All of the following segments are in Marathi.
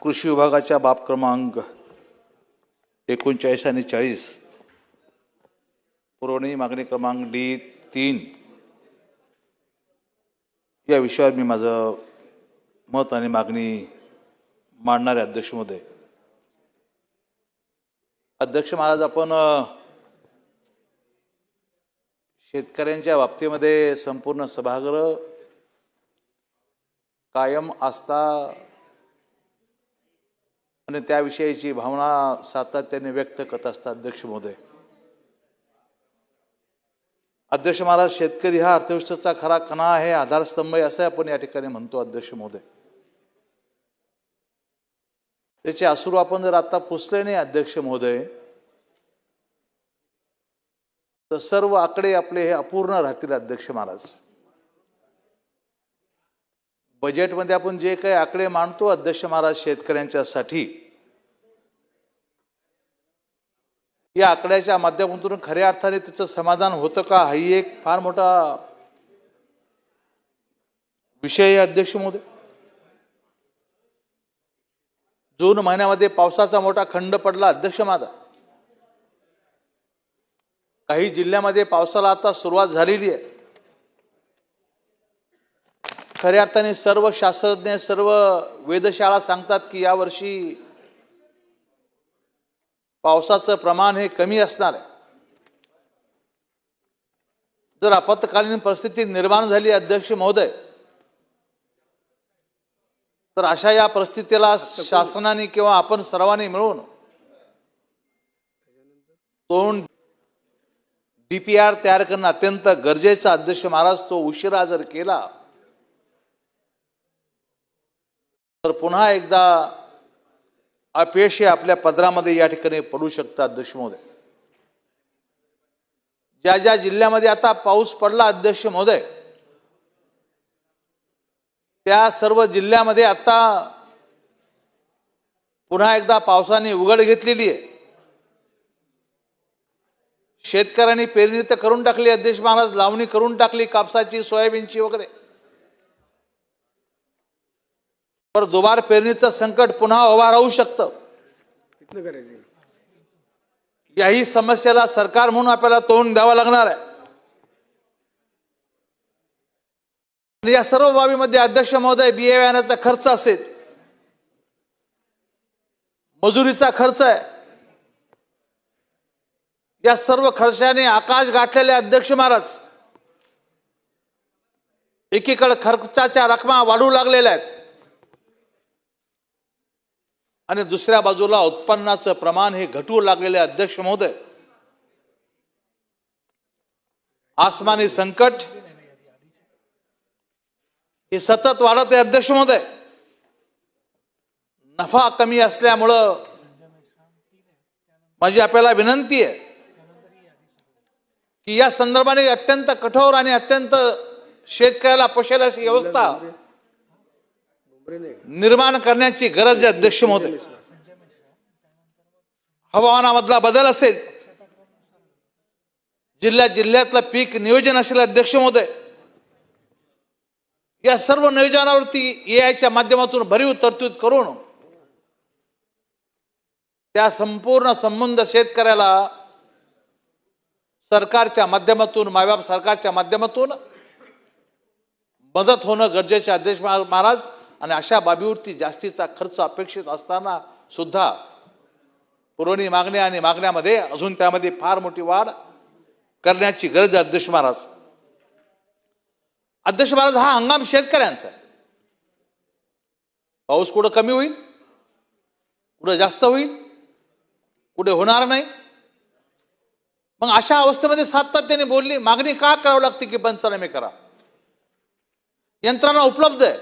कृषी विभागाच्या बाब क्रमांक 39 आणि 40 पुरवणी मागणी क्रमांक D3 या विषयावर मी माझं मत आणि मागणी मांडणारे अध्यक्ष महोदय. अध्यक्ष महाराज, आपण शेतकऱ्यांच्या बाबतीमध्ये संपूर्ण सभागृह कायम आस्था आणि त्याविषयीची भावना सातत्याने व्यक्त करत असतात. अध्यक्ष महोदय, अध्यक्ष महाराज, शेतकरी हा अर्थव्यवस्थेचा खरा कणा आहे, आधारस्तंभ आहे असं आपण या ठिकाणी म्हणतो. अध्यक्ष महोदय, त्याचे अश्रू आपण जर आता पुसले नाही अध्यक्ष महोदय, तर सर्व आकडे आपले हे अपूर्ण राहतील. अध्यक्ष महाराज, बजेटमध्ये आपण जे काही आकडे मांडतो अध्यक्ष महाराज शेतकऱ्यांच्यासाठी, या आकड्याच्या माध्यमातून खऱ्या अर्थाने त्याचं समाधान होतं का, हाही एक फार मोठा विषय आहे. अध्यक्ष महोदय, जून महिन्यामध्ये पावसाचा मोठा खंड पडला. अध्यक्ष महाराज, काही जिल्ह्यामध्ये पावसाला आता सुरुवात झालेली आहे. खऱ्या अर्थाने सर्व शास्त्रज्ञ, सर्व वेधशाळा सांगतात की यावर्षी पावसाचं प्रमाण हे कमी असणार आहे. जर आपत्कालीन परिस्थिती निर्माण झाली अध्यक्ष महोदय, तर अशा या परिस्थितीला शासनाने किंवा आपण सर्वांनी मिळून दोन DPR तयार करणं अत्यंत गरजेचं. अध्यक्ष महाराज, तो उशिरा जर केला तर पुन्हा एकदा अपयश आपल्या पदरामध्ये या ठिकाणी पडू शकतं. अध्यक्ष महोदय, ज्या ज्या जिल्ह्यामध्ये आता पाऊस पडला अध्यक्ष महोदय, त्या सर्व जिल्ह्यामध्ये आता पुन्हा एकदा पावसाने उघड घेतलेली आहे. शेतकऱ्यांनी पेरणी तर करून टाकली अध्यक्ष महाराज, लावणी करून टाकली कापसाची, सोयाबीनची वगैरे, पर दुबार पेरणीचं संकट पुन्हा उभा राहू शकतं. याही समस्येला सरकार म्हणून आपल्याला तोंड द्यावं लागणार आहे. या सर्व बाबीमध्ये अध्यक्ष महोदय, बियाण्याचा खर्च असेल, मजुरीचा खर्च आहे, या सर्व खर्चाने आकाश गाठलेले अध्यक्ष महाराज, एकीकडे खर्चाच्या रकमा वाढू लागलेल्या आहेत आणि दुसऱ्या बाजूला उत्पन्नाचं प्रमाण हे घटू लागलेले. अध्यक्ष महोदय, आसमानी संकट हे सतत वाढत आहे. अध्यक्ष महोदय, नफा कमी असल्यामुळं माझी आपल्याला विनंती आहे की या संदर्भाने अत्यंत कठोर आणि अत्यंत शेतकऱ्याला पोषेल अशी व्यवस्था निर्माण करण्याची गरज आहे. अध्यक्ष महोदय, हवामानामधला बदल असेल, जिल्ह्यातलं पीक नियोजन असेल अध्यक्ष महोदय, या सर्व नियोजनावरती AIच्या माध्यमातून भरीव तरतूद करून त्या संपूर्ण संबंध शेतकऱ्याला सरकारच्या माध्यमातून, मायबाप सरकारच्या माध्यमातून मदत होणं गरजेचे. अध्यक्ष महाराज, आणि अशा बाबीवरती जास्तीचा खर्च अपेक्षित असताना सुद्धा पुरवणी मागण्या आणि मागण्यामध्ये अजून त्यामध्ये फार मोठी वाढ करण्याची गरज आहे. अध्यक्ष महाराज, अध्यक्ष महाराज, हा हंगाम शेतकऱ्यांचा आहे. पाऊस कुठं कमी होईल, कुठं जास्त होईल, कुठे होणार नाही. मग अशा अवस्थेमध्ये सातत्याने बोलली मागणी का करावी लागते की पंचनामे करा. यंत्रणा उपलब्ध आहे.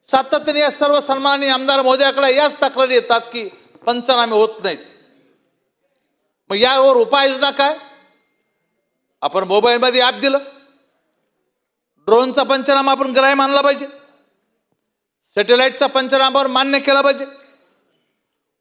सातत्याने या सर्व सन्माननीय आमदार महोदयाकडे याच तक्रारी येतात की पंचनामे होत नाहीत. मग यावर उपाययोजना काय? आपण मोबाईलमध्ये ऍप दिलं, ड्रोनचा पंचनामा आपण ग्राह्य मानला पाहिजे, सॅटेलाइटचा पंचनामा मान्य केला पाहिजे.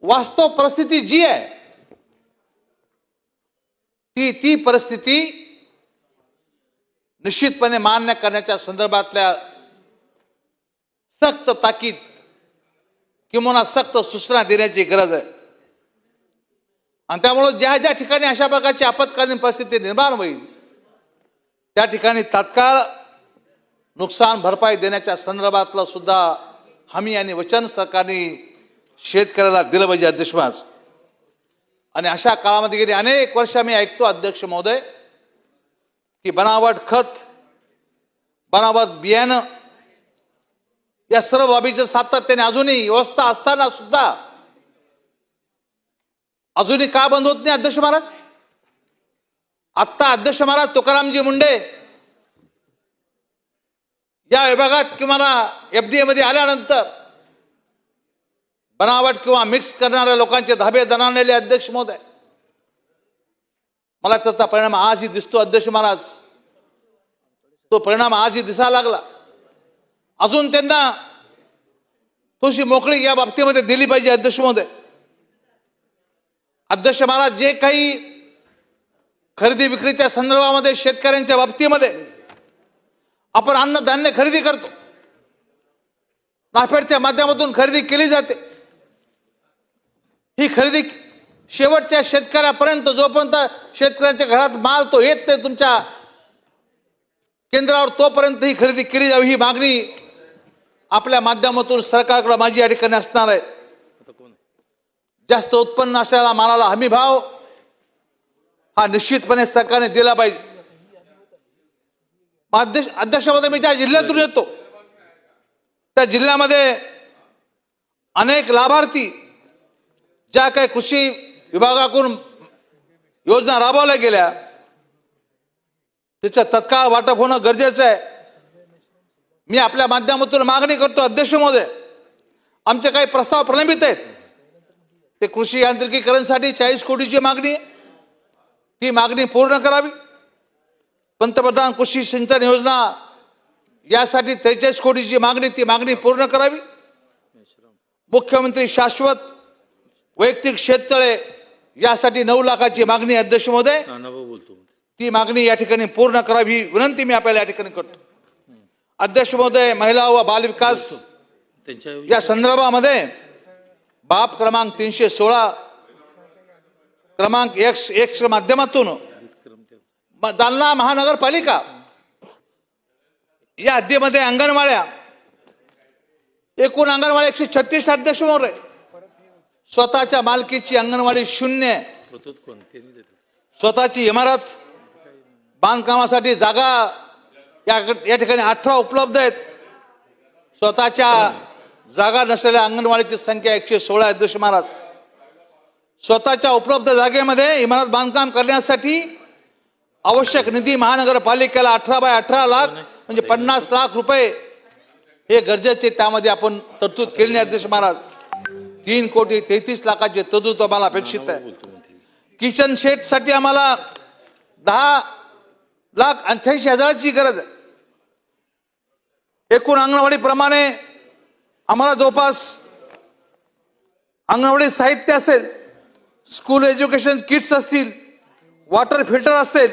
वास्तव परिस्थिती जी आहे ती परिस्थिती निश्चितपणे मान्य करण्याच्या संदर्भातल्या सक्त ताकीद किंवा सक्त सूचना देण्याची गरज आहे. आणि त्यामुळे ज्या ज्या ठिकाणी अशा प्रकारची आपत्कालीन परिस्थिती निर्माण होईल त्या ठिकाणी तात्काळ नुकसान भरपाई देण्याच्या संदर्भातलं सुद्धा हमी आणि वचन सरकारने शेतकऱ्याला दिलं पाहिजे अध्यक्ष महाराज. आणि अशा काळामध्ये गेली अनेक वर्ष मी ऐकतो अध्यक्ष महोदय की बनावट खत, बनावट बियाणं या सर्व बाबीचं सातत्याने अजूनही व्यवस्था असताना सुद्धा अजूनही का बंद होत नाही अध्यक्ष महाराज? आत्ता अध्यक्ष महाराज तुकारामजी मुंडे या विभागात किंवा एफडीए मध्ये आल्यानंतर बनावट किंवा मिक्स करणाऱ्या लोकांचे धाबे दणाणलेले अध्यक्ष महोदय, मला त्याचा परिणाम आजही दिसतो अध्यक्ष महाराज. तो परिणाम आजही दिसायला लागला. अजून त्यांना थोडीशी मोकळी या बाबतीमध्ये दिली पाहिजे अध्यक्ष महोदय. अध्यक्ष महाराज, जे काही खरेदी विक्रीच्या संदर्भामध्ये शेतकऱ्यांच्या बाबतीमध्ये आपण अन्नधान्य खरेदी करतो, नाफेडच्या माध्यमातून खरेदी केली जाते. ही खरेदी शेवटच्या शेतकऱ्यापर्यंत, जोपर्यंत शेतकऱ्यांच्या घरात माल तो येत नाही तुमच्या केंद्रावर, तोपर्यंत ही खरेदी केली जावी, ही मागणी आपल्या माध्यमातून सरकारकडे माझी या ठिकाणी असणार आहे. जास्त उत्पन्न असलेल्या मालाला हमी भाव हा निश्चितपणे सरकारने दिला पाहिजे. अध्यक्षामध्ये मी ज्या जिल्ह्यातून येतो त्या जिल्ह्यामध्ये अनेक लाभार्थी ज्या काही कृषी विभागाकडून योजना राबवल्या गेल्या त्याचं तत्काळ वाटप होणं गरजेचं आहे. मी आपल्या माध्यमातून मागणी करतो अध्यक्ष महोदय, आमचे काही प्रस्ताव प्रलंबित आहेत. ते कृषी यांत्रिकीकरणसाठी 40 कोटीची मागणी आहे, ती मागणी पूर्ण करावी. पंतप्रधान कृषी सिंचन योजना यासाठी 43 कोटीची मागणी, ती मागणी पूर्ण करावी. मुख्यमंत्री शाश्वत वैयक्तिक शेततळे यासाठी 9 लाखाची मागणी अध्यक्ष महोदय, ती मागणी या ठिकाणी पूर्ण करावी ही विनंती मी आपल्याला या ठिकाणी करतो. अध्यक्ष महोदय, महिला व बाल विकास या संदर्भामध्ये बाप क्रमांक 316 क्रमांक X माध्यमातून जालना महानगरपालिका या हद्दीमध्ये अंगणवाड्या, एकूण अंगणवाडी 136 अध्यक्ष महोदय. स्वतःच्या मालकीची अंगणवाडी 0, स्वतःची इमारत बांधकामासाठी जागा या ठिकाणी 18 उपलब्ध आहेत. स्वतःच्या जागा नसलेल्या अंगणवाडीची संख्या 116 अध्यक्ष महाराज. स्वतःच्या उपलब्ध जागेमध्ये इमारत बांधकाम करण्यासाठी आवश्यक निधी महानगरपालिकेला 18/18 लाख म्हणजे 50 लाख रुपये हे गरजेचे, त्यामध्ये आपण तरतूद केली नाही अध्यक्ष महाराज. 3,33,00,000ची तरतूद आम्हाला अपेक्षित आहे. किचन शेड साठी आम्हाला 10,88,000ची गरज आहे. एकूण अंगणवाडी प्रमाणे आम्हाला जवळपास अंगणवाडी साहित्य असेल, स्कूल एज्युकेशन किट्स असतील, वॉटर फिल्टर असेल,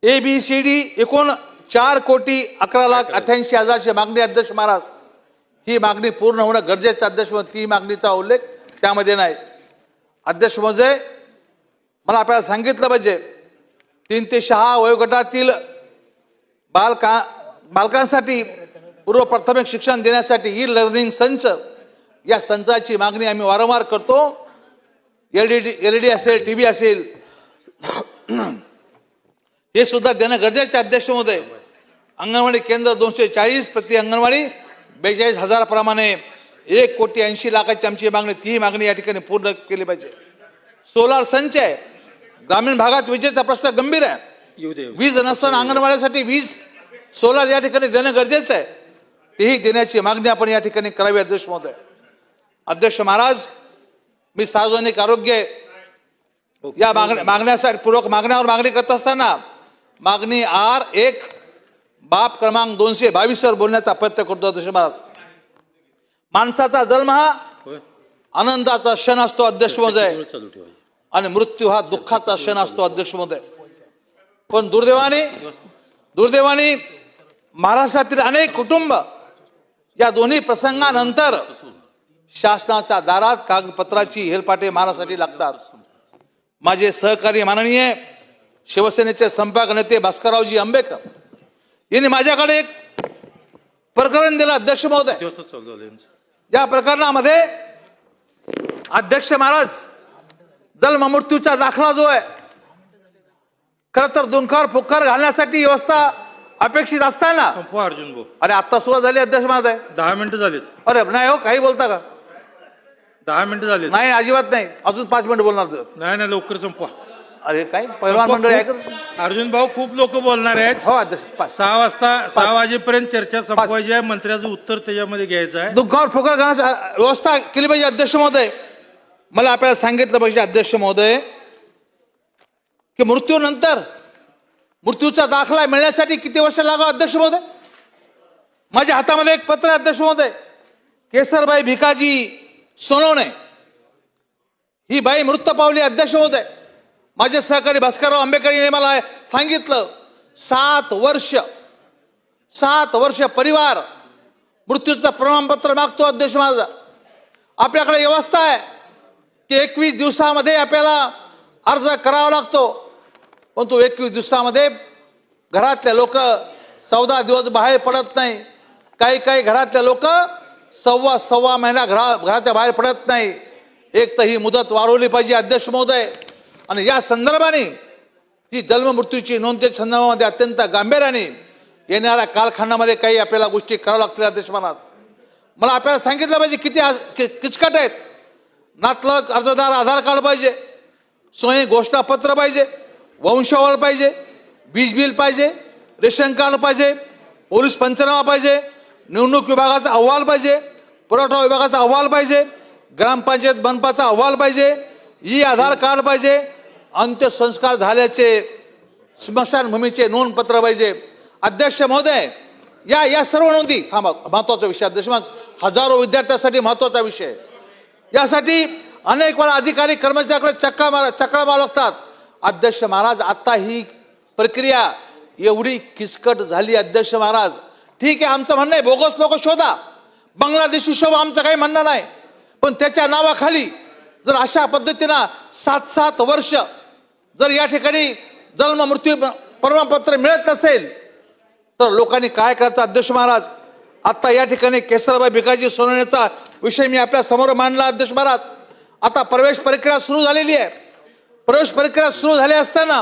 ABCD एकूण 4,11,88,000ची मागणी अध्यक्ष महाराज. ही मागणी पूर्ण होणं गरजेचं अध्यक्ष महोदय. ती मागणीचा उल्लेख त्यामध्ये नाही. अध्यक्ष महोदय, मला आपल्याला सांगितलं पाहिजे 3 ते 6 वयोगटातील बालकांसाठी पूर्व प्राथमिक शिक्षण देण्यासाठी ई लर्निंग संच, या संचाची मागणी आम्ही वारंवार करतो. LED असेल, TV असेल, हे सुद्धा देणं गरजेचं अध्यक्ष महोदय. अंगणवाडी केंद्र 240 प्रति अंगणवाडी 42,000 प्रमाणे 1,80,00,000ची आमची मागणी, ती मागणी या ठिकाणी पूर्ण केली पाहिजे. सोलार संच आहे, ग्रामीण भागात विजेचा प्रश्न गंभीर आहे. वीज नसताना अंगणवाडीसाठी वीज सोलार या ठिकाणी देणं गरजेचं आहे, तेही देण्याची मागणी आपण या ठिकाणी करावी अध्यक्ष महोदय. अध्यक्ष महाराज, मी सार्वजनिक आरोग्य या मागण्यासाठी पूर्वक मागण्यावर मागणी करत असताना मागणी R1 बाप क्रमांक 222 वर बोलण्याचा प्रयत्न करतो अध्यक्ष महाराज. माणसाचा जन्म हा आनंदाचा क्षण असतो अध्यक्ष महोदय, आणि मृत्यू हा दुःखाचा क्षण असतो अध्यक्ष महोदय. पण दुर्दैवाने महाराष्ट्रातील अनेक कुटुंब या दोन्ही प्रसंगानंतर शासनाच्या दारात कागदपत्राची हेलपाटे मारण्यासाठी लागतात. माझे सहकारी माननीय शिवसेनेचे संपर्क नेते भास्कररावजी आंबेकर यांनी माझ्याकडे एक प्रकरण दिलं. अध्यक्ष महोदय, या प्रकरणामध्ये अध्यक्ष महाराज जन्म मृत्यूचा दाखला जो आहे, खर तर दुंखावर फुक्कार घालण्यासाठी व्यवस्था अपेक्षित असताना अर्जुन भाऊ, अरे आता सुरुवात झाली अध्यक्ष महोदय. 10 मिनिटं झालीत. अरे नाही हो, काही बोलता का? 10 मिनिटं झालीत. नाही अजिबात नाही, अजून 5 मिनिटं बोलणार. नाही लवकर संपवा. अरे काय पहिलवान मंडळी आहे का? अर्जुन भाऊ, खूप लोक बोलणार आहेत. हो अध्यक्ष. 6 वाजेपर्यंत चर्चा संपवायची आहे. मंत्र्याचं उत्तर त्याच्यामध्ये घ्यायचं आहे. दुःखावर फुकार घालण्याची व्यवस्था केली पाहिजे अध्यक्ष महोदय. मला आपल्याला सांगितलं पाहिजे अध्यक्ष महोदय की मृत्यूचा दाखला मिळण्यासाठी किती वर्ष लागावं अध्यक्ष महोदय? माझ्या हातामध्ये एक पत्र आहे अध्यक्ष महोदय. केसरबाई भिकाजी सोनवणे ही बाई मृत पावली अध्यक्ष महोदय. माझे सहकारी भास्करराव आंबेकर यांनी मला सांगितलं 7 वर्ष परिवार मृत्यूचं प्रमाणपत्र मागतो अध्यक्ष माझा. आपल्याकडे व्यवस्था आहे की 21 दिवसामध्ये आपल्याला अर्ज करावा लागतो, पण तो 21 दिवसामध्ये घरातले लोक 14 दिवस बाहेर पडत नाही. काही घरातले लोक सव्वा महिना घराच्या बाहेर पडत नाही. एक तर ही मुदत वाढवली पाहिजे अध्यक्ष महोदय. आणि या संदर्भाने ही जन्म मृत्यूची नोंदच्या संदर्भामध्ये अत्यंत गांभीर्याने येणाऱ्या कालखंडामध्ये काही आपल्याला गोष्टी कराव्या लागतील अध्यक्ष महाराज. मला आपल्याला सांगितलं पाहिजे किती किचकट आहेत. नातलग अर्जदार आधार कार्ड पाहिजे, स्वयं घोषणापत्र पाहिजे, वंशावळ पाहिजे, वीज बिल पाहिजे, रेशन कार्ड पाहिजे, पोलीस पंचनामा पाहिजे, निवडणूक विभागाचा अहवाल पाहिजे, पुरवठा विभागाचा अहवाल पाहिजे, ग्रामपंचायत मनपाचा अहवाल पाहिजे, ई आधार कार्ड पाहिजे, अंत्यसंस्कार झाल्याचे स्मशानभूमीचे नोंदपत्र पाहिजे. अध्यक्ष महोदय, या सर्व नोंदी थांबा. महत्वाचा विषय अध्यक्ष, हजारो विद्यार्थ्यांसाठी महत्वाचा विषय. यासाठी अनेक वेळा अधिकारी कर्मचाऱ्याकडे चक्रा मारावं लागतात. अध्यक्ष महाराज, आता ही प्रक्रिया एवढी किचकट झाली अध्यक्ष महाराज. ठीक आहे, आमचं म्हणणं आहे बोगस लोक शोधा, बांगलादेशी शोधा, आमचं काही म्हणणं नाही. पण त्याच्या नावाखाली जर अशा पद्धतीनं 7 वर्ष जर या ठिकाणी जन्म मृत्यू प्रमाणपत्र मिळत नसेल तर लोकांनी काय करायचं अध्यक्ष महाराज? आता या ठिकाणी केसरबाई भिकाजी सोनवणेचा विषय मी आपल्या समोर मांडला अध्यक्ष महाराज. आता प्रवेश प्रक्रिया सुरू झालेली आहे. प्रवेश प्रक्रिया सुरू झाली असताना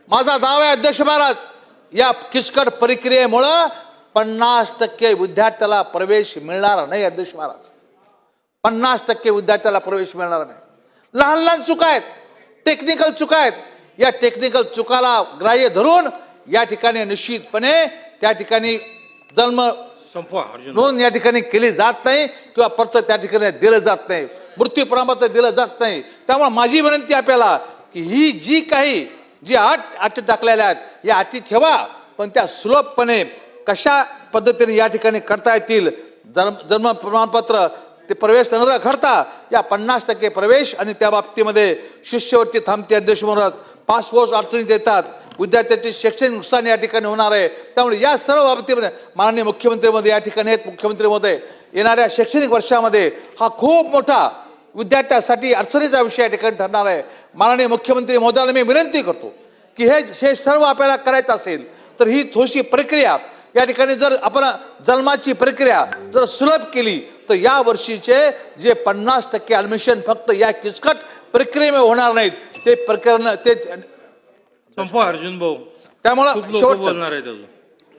माझा दावा आहे अध्यक्ष महाराज, या किचकट प्रक्रियेमुळं 50% विद्यार्थ्याला प्रवेश मिळणार नाही अध्यक्ष महाराज. 50% विद्यार्थ्याला प्रवेश मिळणार नाही. लहान चुका आहेत, टेक्निकल चुका आहेत. या टेक्निकल चुकाला ग्राह्य धरून या ठिकाणी निश्चितपणे त्या ठिकाणी जन्म नोंद या ठिकाणी केली जात नाही किंवा परत त्या ठिकाणी दिलं जात नाही, मृत्यू प्रमाणपत्र दिलं जात नाही. त्यामुळे माझी विनंती आपल्याला की ही जी अटी टाकलेल्या आहेत या अटी ठेवा, पण त्या सुलभपणे कशा पद्धतीने या ठिकाणी करता येतील. जन्म प्रमाणपत्र ते प्रवेश न करता या 50% प्रवेश आणि त्या बाबतीमध्ये शिष्यवृत्ती थांबते अध्यक्ष महाराज. पासपोर्ट अडचणीत येतात, विद्यार्थ्यांचे शैक्षणिक नुकसान या ठिकाणी होणार आहे. त्यामुळे या सर्व बाबतीमध्ये माननीय मुख्यमंत्री महोदय या ठिकाणी आहेत. मुख्यमंत्री महोदय, येणाऱ्या शैक्षणिक वर्षामध्ये हा खूप मोठा विद्यार्थ्यांसाठी अडचणीचा विषय या ठिकाणी ठरणार आहे. माननीय मुख्यमंत्री महोदयाला मी विनंती करतो की हे सर्व आपल्याला करायचं असेल तर ही थोडीशी प्रक्रिया या ठिकाणी जर आपण जन्माची प्रक्रिया जर सुलभ केली तर या वर्षीचे जे 50% ऍडमिशन फक्त या किचकट प्रक्रियेमुळे होणार नाहीत. ते प्रकरण ते अर्जुन भाऊ, त्यामुळे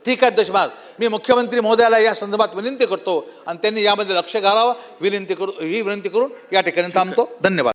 ठीक आहे अध्यक्ष महाराज, मी मुख्यमंत्री महोदयाला या संदर्भात विनंती करतो आणि त्यांनी यामध्ये लक्ष घालावं ही विनंती करून या ठिकाणी थांबतो. धन्यवाद.